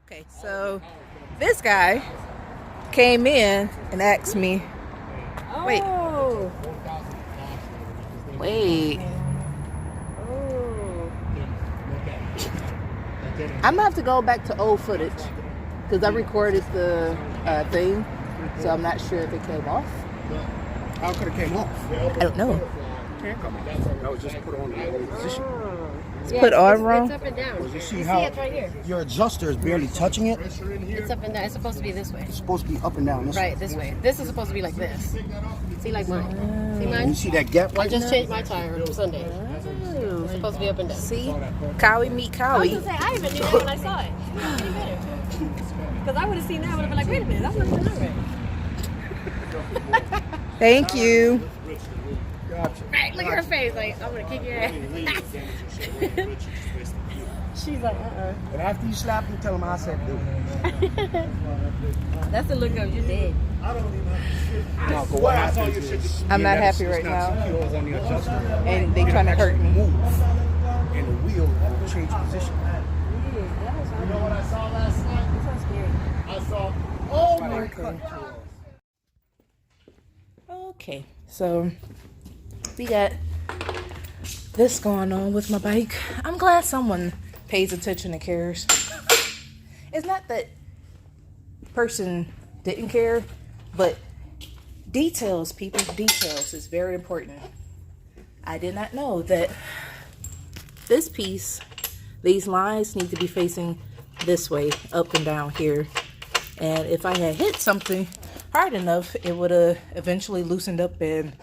Okay, so this guy came in and asked me, wait, Oh. wait, Oh. I'm gonna have to go back to old footage because I recorded the thing, so I'm not sure if it came off. How could it came off? I don't know. Can't come off. That was just put on the old position. It's put on It's wrong. up and down. You see You how see it right here. your adjuster is barely touching it? It's up and down. It's supposed to be this way. It's supposed to be up and down this way. Right, this way. This is supposed to be like this. See, like mine. See And you mine? see that gap I right just there? changed my tire on Sunday. It's supposed to be up and down. See, Cowie meet I was Cowie. gonna say, I even knew that when I saw it. Any better? Because I would have seen that. I would have been like, wait a minute, that's not even right. Thank you. Gotcha. Right, look at her face. Like, I'm gonna kick your ass. She's like, And after you slap him, tell him I said do it. That's the look of you're dead. No, but what happens is I'm not happy right now. And they trying to hurt me. Move, and the wheel will change position. You know what I saw last night? That's so scary. I saw, oh my God. Okay, so we got this going on with my bike. I'm glad someone pays attention and cares. It's not that person didn't care, but details, people, details is very important. I did not know that this piece, these lines need to be facing this way, up and down here. And if I had hit something hard enough, it would have eventually loosened up, and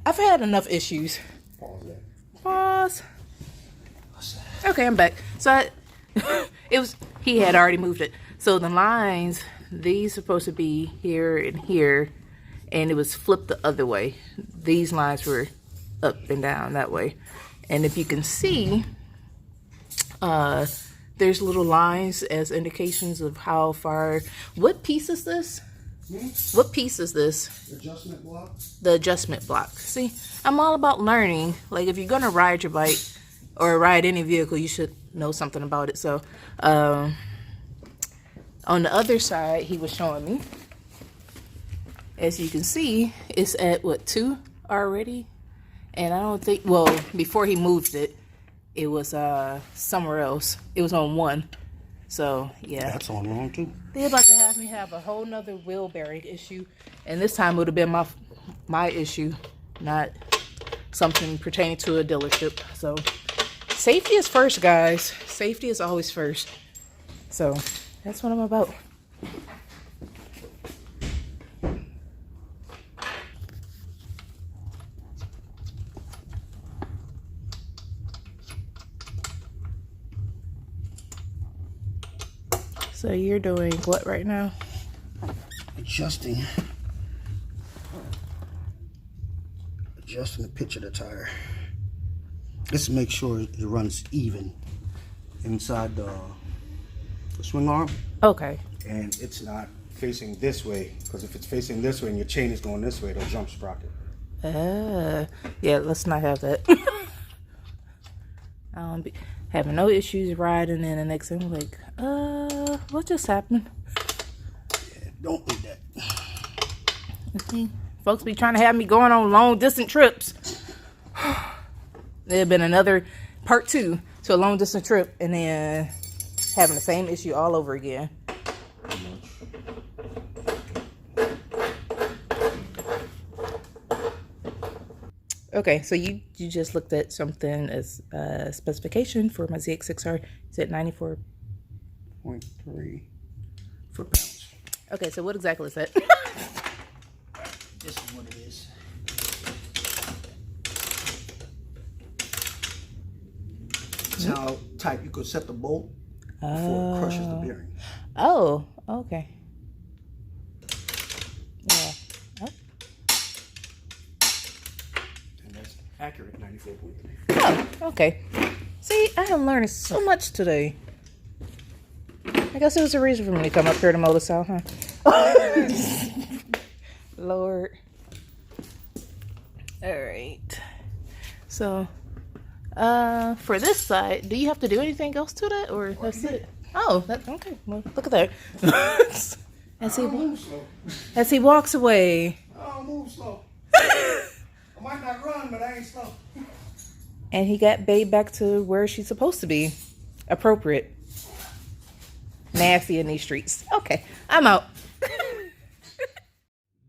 I've had enough issues. Pause. Okay, I'm back. So he had already moved it. So the lines, these supposed to be here and here, and it was flipped the other way. These lines were up and down that way. And if you can see, there's little lines as indications of how far. What piece is this? What piece is this? Adjustment block? The adjustment block. See, I'm all about learning. Like, if you're gonna ride your bike or ride any vehicle, you should know something about it. So on the other side, he was showing me, as you can see, it's at what, 2 already. And I don't think, well, before he moved it, it was somewhere else. It was on 1. So yeah, That's on wrong too. they're about to have me have a whole nother wheel bearing issue, and this time it would have been my issue, not something pertaining to a dealership. So safety is first, guys. Safety is always first. So that's what I'm about. So you're doing what right now? Adjusting the pitch of the tire. Just to make sure it runs even inside the swing arm. Okay. And it's not facing this way, because if it's facing this way and your chain is going this way, it'll jump sprocket. Yeah, let's not have that. I don't be having no issues riding, and the next thing I'm like, what just happened? Yeah, don't do that. See, folks be trying to have me going on long distance trips. There'd been another part 2 to a long distance trip, and then having the same issue all over again. Okay, so you just looked at something as specification for my ZX6R. Is it 0.3 foot-pounds. Okay, so what exactly is that? This is what it is. It's how tight you could set the bolt before it crushes the bearing. Oh, okay. Yeah. Oh. And that's accurate, 94.3. Oh, okay. See, I am learning so much today. I guess it was a reason for me to come up here to mow this out, huh? Lord. All right. So, for this side, do you have to do anything else to that, or that's it? Oh, okay. Well, look at that. as I don't move slow. he walks away. I don't move slow. I might not run, but I ain't slow. And he got Babe back to where she's supposed to be. Appropriate. Nasty in these streets. Okay, I'm out.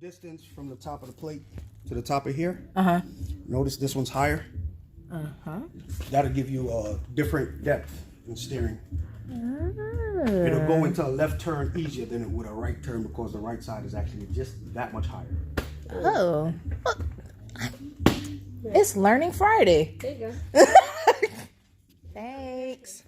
Distance from the top of the plate to the top of here. Uh-huh. Notice this one's higher. Uh-huh. That'll give you a different depth in steering. It'll go into a left turn easier than it would a right turn because the right side is actually just that much higher. Oh. Look. It's Learning Friday. There you go. Thanks.